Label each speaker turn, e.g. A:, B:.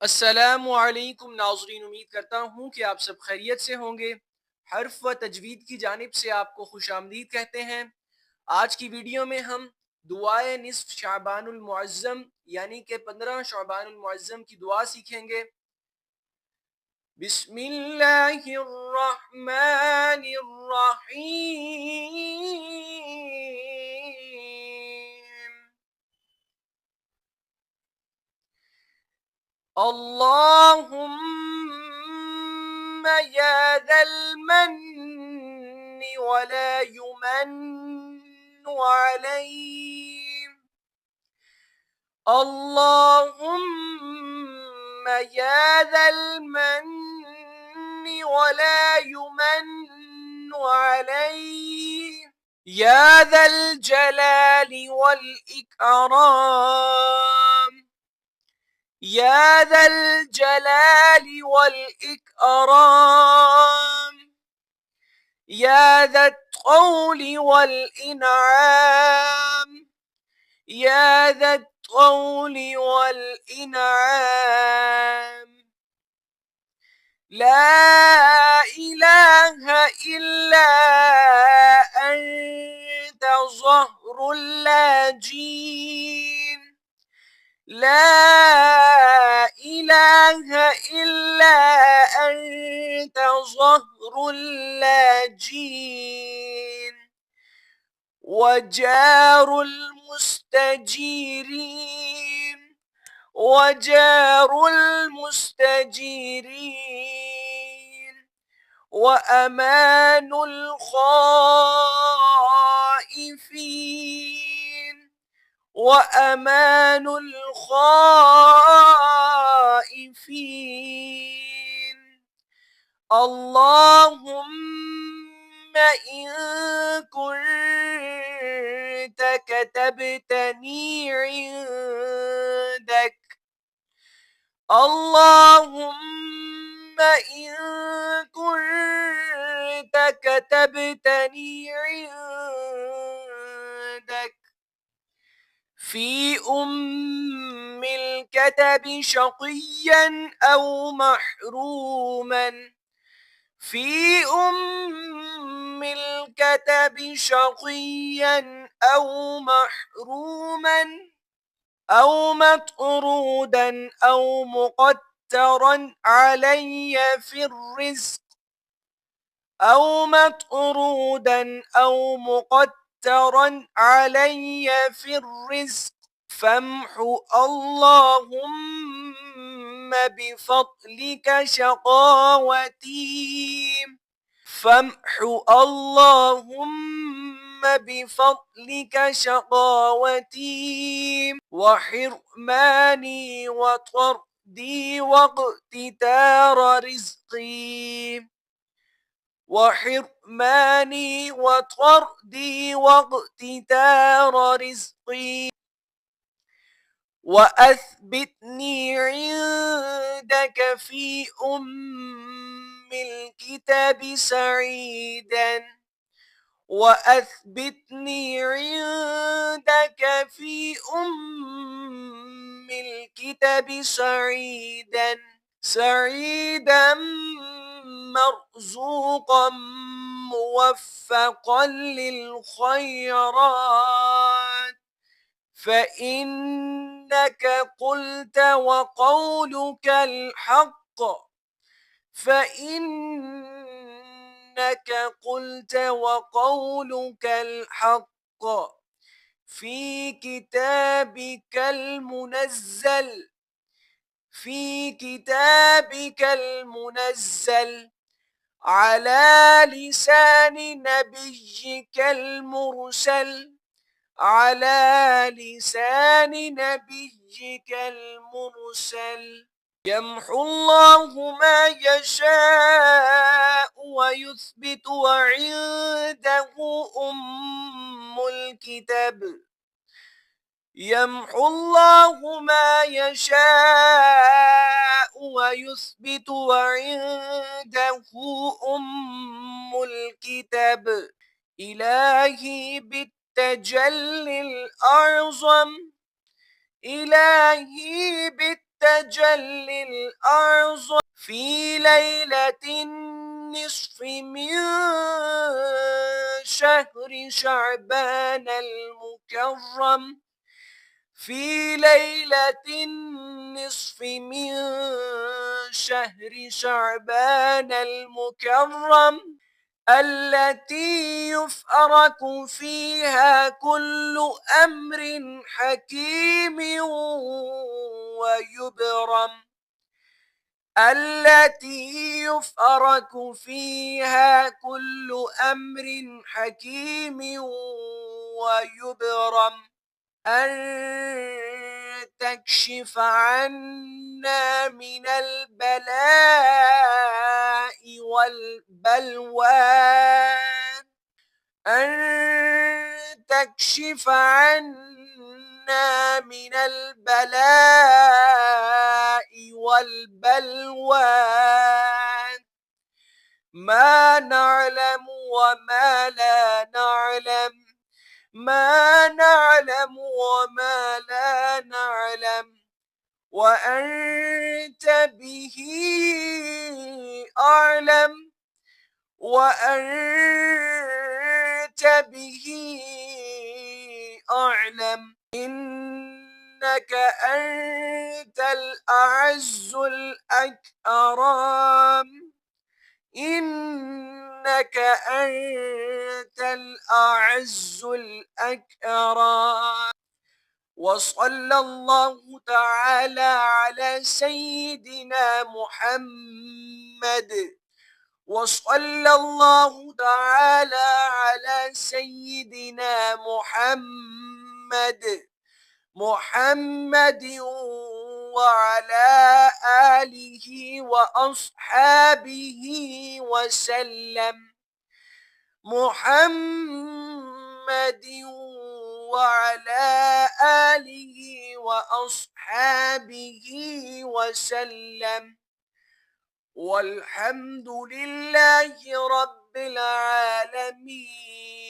A: अस्सलामुअलैकुम नाज़रीन, उम्मीद करता हूँ कि आप सब खैरियत से होंगे। हर्फ व तजवीद की जानिब से आपको खुशामदीद कहते हैं। आज की वीडियो में हम दुआए निस्फ शाबानुल मुअज़्ज़म यानी कि 15 शाबानुल मुअज़्ज़म की दुआ सीखेंगे। बिस्मिल्लाहिर रहमानिर रहीम। اللهم يا ذا المن ولا يمن عليه. اللهم يا ذا المن ولا يمن عليه. يا ذا الجلال والإكرام. يا ذا الجلال والإكرام. يا ذا الطول والإنعام. يا ذا الطول والإنعام. لا إله إلا أنت ظهر اللاجين. لا إله إلا أنت ظهر اللاجين وجار المستجيرين. وجار المستجيرين وأمان الخائفين. وأمان الخائفين. اللهم إن كنت كتبتني عندك. اللهم إن كنت كتبتني عندك في أم الكتب شقيا أو محروما. في أم الكتب شقيا أو محروما أو مطرودا أو مقترا علي في الرزق. أو مطرودا أو مقترا علي في الرزق فامحو اللهم بفضلك شقاوتي. فامحو اللهم بفضلك شقاوتي وحرماني وطردي واقتتار رزقي. وحرماني وطردي واقتتار رزقي وأثبتني عندك في أم الكتاب سعيدا. وأثبتني عندك في أم الكتاب سعيدا. سعيدا مرزوقا موفقا للخيرات فإنك قلت وقولك الحق. فإنك قلت وقولك الحق في كتابك المنزل. في كتابك المنزل على لسان نبيك المرسل. على لسان نبيك المرسل. يمحو الله ما يشاء ويثبت وعنده أم الكتاب. يمحو الله ما يشاء ويثبت وعنده أم الكتاب. إلهي بالتجلي الأعظم. إلهي التجلي الأعظم في ليلة النصف من شهر شعبان المكرم في ليلة النصف من شهر شعبان المكرم التي يفرق فيها كل أمر حكيم ويبرم التي يفرق فيها كل أمر حكيم ويبرم أن تكشف عنا من البلاء والبلوى أن تكشف عنا من البلاء والبلوى ما نعلم وما لا نعلم ما نعلم وما لا نعلم وأنت به أعلم وأنت به أعلم إنك أنت الأعز الأكرم إنك أنت الأعز الأكرم وصلى الله تعالى على سيدنا محمد وصلى الله تعالى على سيدنا محمد وعلى آله وأصحابه وسلم محمد وعلى آله وأصحابه وسلم والحمد لله رب العالمين.